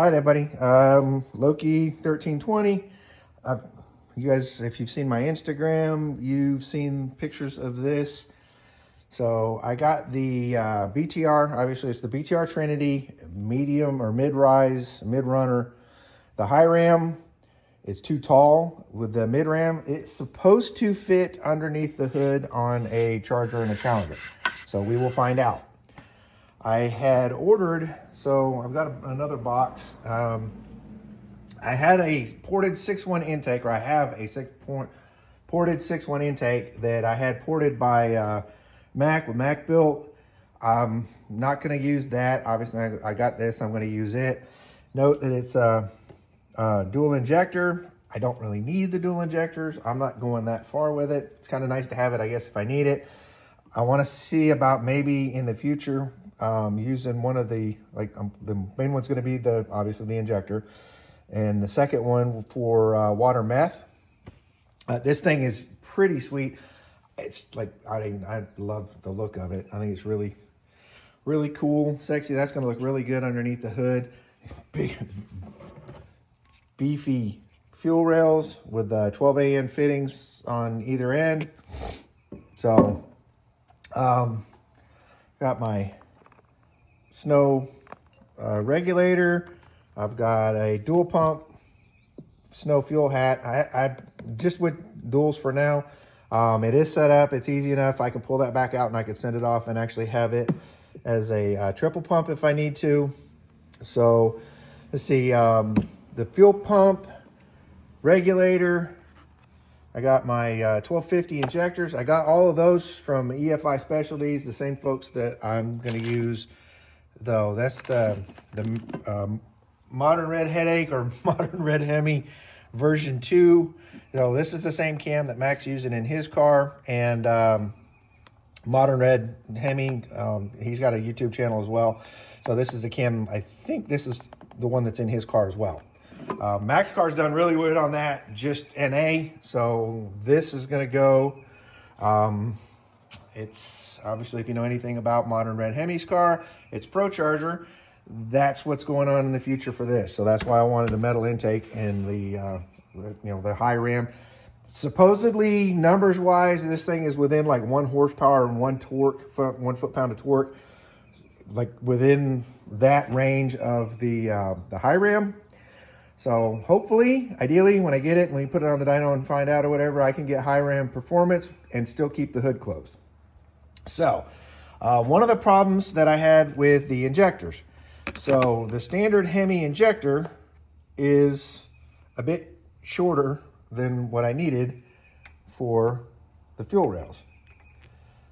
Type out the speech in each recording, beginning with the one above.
All right, everybody. Loki 1320. You guys, if you've seen my Instagram, you've seen pictures of this. So I got the BTR. Obviously, it's the BTR Trinity medium or mid-rise, mid-runner. The high ram is too tall. With the mid-ram, it's supposed to fit underneath the hood on a Charger and a Challenger. So we will find out. I had ordered, so I've got another box. I had a ported 6.1 intake, or I have a ported 6.1 intake that I had ported by Mack with MackBuilt. I'm not going to use that. Obviously, I got this. I'm going to use it. Note that it's a dual injector. I don't really need the dual injectors. I'm not going that far with it. It's kind of nice to have it, I guess, if I need it. I want to see about maybe in the future using one of the, the main one's going to be obviously the injector. And the second one for water meth. This thing is pretty sweet. It's like, I love the look of it. I think it's really, really cool, sexy. That's going to look really good underneath the hood. Big, beefy fuel rails with 12 AN fittings on either end. So, got my snow regulator. I've got a dual pump snow fuel hat. I just with duals for now. It is set up. It's easy enough. I can pull that back out and I can send it off and actually have it as a triple pump if I need to. So let's see, the fuel pump regulator. I got my 1250 injectors. I got all of those from EFI Specialties, the same folks that I'm going to use, though. That's the Modern Red Headache or Modern Red Hemi version 2. So this is the same cam that Mack's using in his car, and Modern Red Hemi, he's got a YouTube channel as well. So this is the cam, I think this is the one that's in his car as well. Mack's car's done really good on that, just NA. So this is going to go. It's obviously, if you know anything about Modern Red Hemi's car, it's Pro Charger. That's what's going on in the future for this. So that's why I wanted the metal intake and the high ram. Supposedly, numbers wise, this thing is within like 1 horsepower and 1 torque, 1 foot-pound of torque, like within that range of the high ram. So hopefully, ideally, when I get it, when you put it on the dyno and find out or whatever, I can get high ram performance and still keep the hood closed. So one of the problems that I had with the injectors. So the standard Hemi injector is a bit shorter than what I needed for the fuel rails.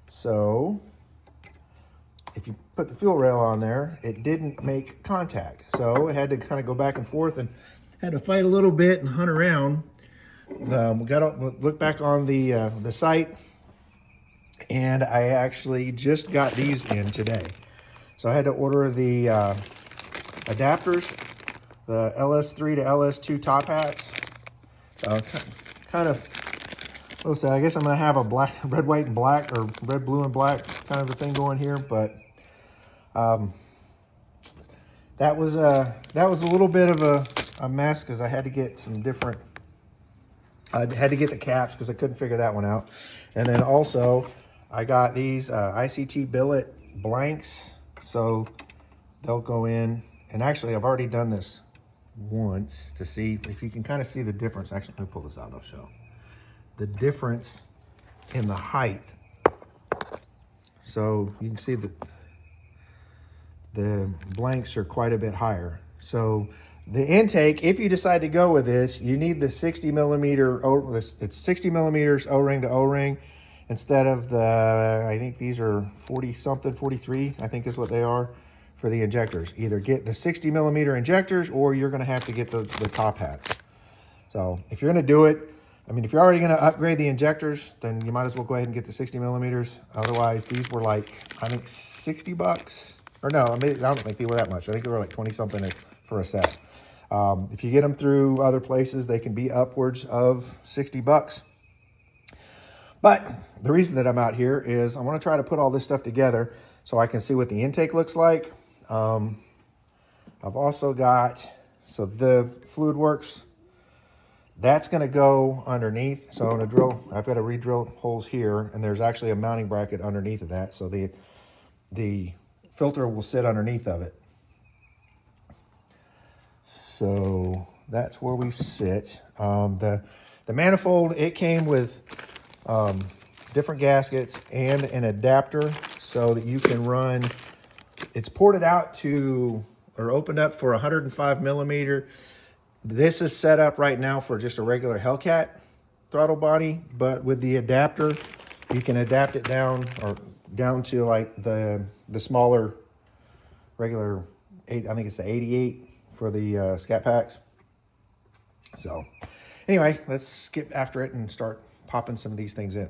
So if you put the fuel rail on there, it didn't make contact. So it had to kind of go back and forth and had to fight a little bit and hunt around. We got to look back on the site, and I actually just got these in today. So I had to order the adapters, the LS3 to LS2 top hats. So kind of, we'll say, I guess I'm going to have a black, red, white, and black, or red, blue, and black kind of a thing going here. But that was a little bit of a mess because I had to get some different. I had to get the caps because I couldn't figure that one out, and then also I got these ICT billet blanks. So they'll go in, and actually I've already done this once to see if you can kind of see the difference. Actually, let me pull this out and I'll show the difference in the height. So you can see that the blanks are quite a bit higher. So the intake, if you decide to go with this, you need the 60 millimeter, it's 60 millimeters O-ring to O-ring. Instead of I think these are 40 something, 43, I think is what they are for the injectors. Either get the 60 millimeter injectors or you're going to have to get the top hats. So if you're going to do it, I mean, if you're already going to upgrade the injectors, then you might as well go ahead and get the 60 millimeters. Otherwise, these were like, I think 60 bucks. Or no, I don't think they were that much. I think they were like 20 something for a set. If you get them through other places, they can be upwards of 60 bucks. But the reason that I'm out here is I want to try to put all this stuff together so I can see what the intake looks like. I've also got So the fluid works, that's going to go underneath. So I'm going to drill, I've got to re-drill holes here, and there's actually a mounting bracket underneath of that. So the filter will sit underneath of it. So that's where we sit. The manifold, it came with different gaskets and an adapter so that you can run, it's ported out to, or opened up for 105 millimeter. This is set up right now for just a regular Hellcat throttle body, but with the adapter, you can adapt it down to like the smaller regular I think it's the 88 for the Scat Packs. So anyway, let's get after it and start popping some of these things in.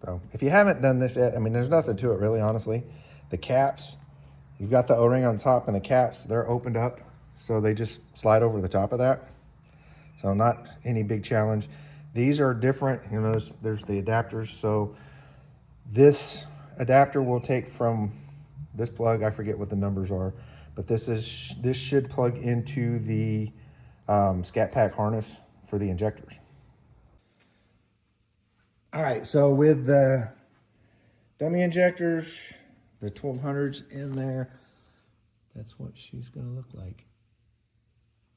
So if you haven't done this yet, I mean, there's nothing to it really, honestly. The caps, you've got the O-ring on top, and the caps, they're opened up, so they just slide over the top of that. So not any big challenge. These are different, you know, there's the adapters. So this adapter will take from this plug, I forget what the numbers are, but this should plug into the Scat Pack harness for the injectors. All right, so with the dummy injectors, the 1200s in there, that's what she's gonna look like.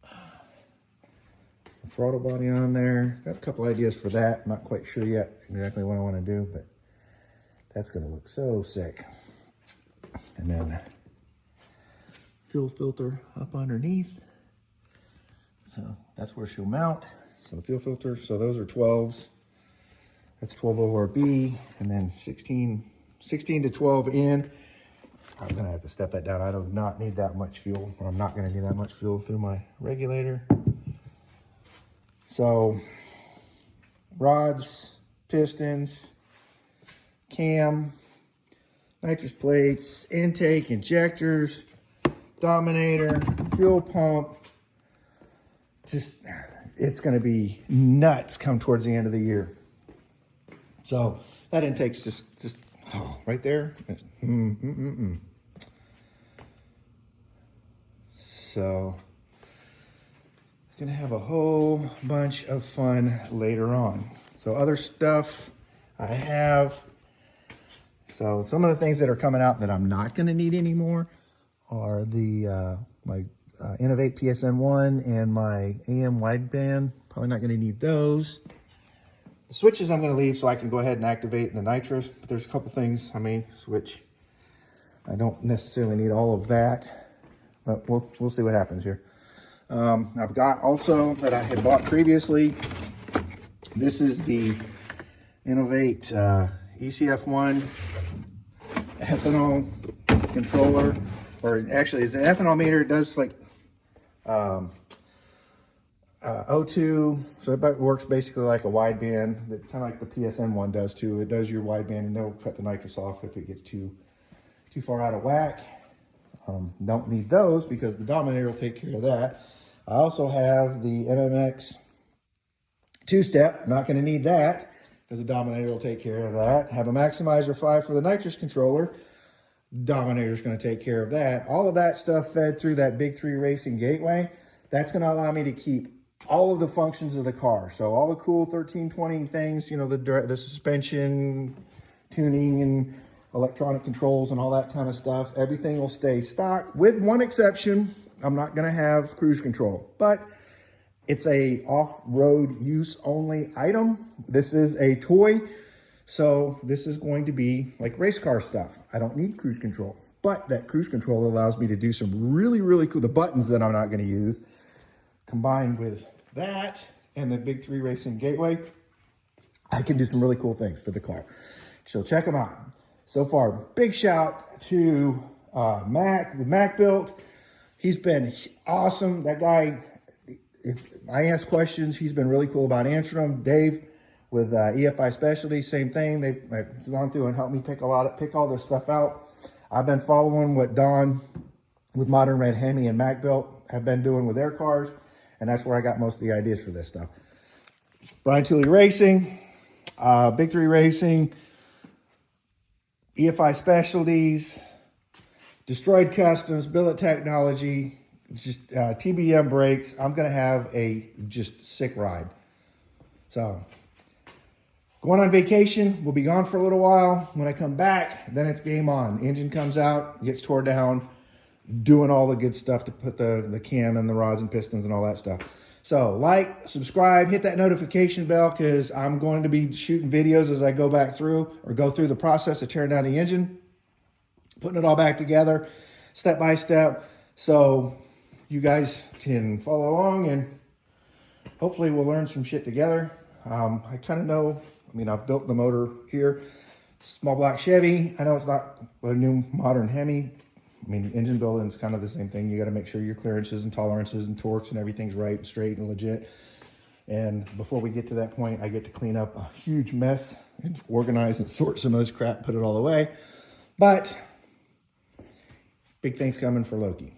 The throttle body on there. Got a couple ideas for that. Not quite sure yet exactly what I wanna do, but that's gonna look so sick. And then fuel filter up underneath. So that's where she'll mount. So the fuel filter, so those are 12s. That's 12 over B, and then 16 to 12 in. I'm gonna have to step that down. I do not need that much fuel, or I'm not gonna need that much fuel through my regulator. So rods, pistons, cam, nitrous plates, intake, injectors, dominator, fuel pump. Just, it's gonna be nuts come towards the end of the year. So that intake's just right there. So gonna have a whole bunch of fun later on. So other stuff I have. So some of the things that are coming out that I'm not gonna need anymore are the my Innovate PSN1 and my AM wideband. Probably not gonna need those. The switches I'm going to leave so I can go ahead and activate the nitrous, but there's a couple things I may switch. I don't necessarily need all of that, but we'll see what happens here. I've got also that I had bought previously. This is the Innovate ECF1 ethanol controller, or actually it's an ethanol meter. It does like O2, so it works basically like a wideband, kind of like the PSN one does too. It does your wideband, and it'll cut the nitrous off if it gets too far out of whack. Don't need those because the Dominator will take care of that. I also have the MMX two-step. Not going to need that because the Dominator will take care of that. Have a Maximizer 5 for the nitrous controller. Dominator's going to take care of that. All of that stuff fed through that Big 3 Racing gateway. That's going to allow me to keep all of the functions of the car. So all the cool 1320 things, you know, the suspension, tuning, and electronic controls and all that kind of stuff. Everything will stay stock with one exception. I'm not going to have cruise control, but it's a off-road use only item. This is a toy. So this is going to be like race car stuff. I don't need cruise control, but that cruise control allows me to do some really, really cool, the buttons that I'm not going to use, combined with that and the Big 3 Racing gateway, I can do some really cool things for the car. So check them out. So far, big shout to Mac with MackBuilt. He's been awesome. That guy, if I ask questions, he's been really cool about answering them. Dave with EFI Specialties, same thing. They've gone through and helped me pick all this stuff out. I've been following what Don with Modern Red Hemi and MackBuilt have been doing with their cars, and that's where I got most of the ideas for this stuff. Brian Tooley Racing, Big 3 Racing, EFI Specialties, destroyed Kustoms, Billet Technology, just TBM Brakes. I'm going to have a just sick ride. So, going on vacation. We'll be gone for a little while. When I come back, then it's game on. Engine comes out, gets tore down, doing all the good stuff to put the cam and the rods and pistons and all that stuff. So like, subscribe, hit that notification bell, because I'm going to be shooting videos as I go back through or go through the process of tearing down the engine, putting it all back together step by step. So you guys can follow along and hopefully we'll learn some shit together. I kind of know, I mean, I've built the motor here, small block Chevy. I know it's not a new modern Hemi. I mean, engine building is kind of the same thing. You got to make sure your clearances and tolerances and torques and everything's right and straight and legit. And before we get to that point, I get to clean up a huge mess and organize and sort some of this crap, put it all away. But big things coming for Loki.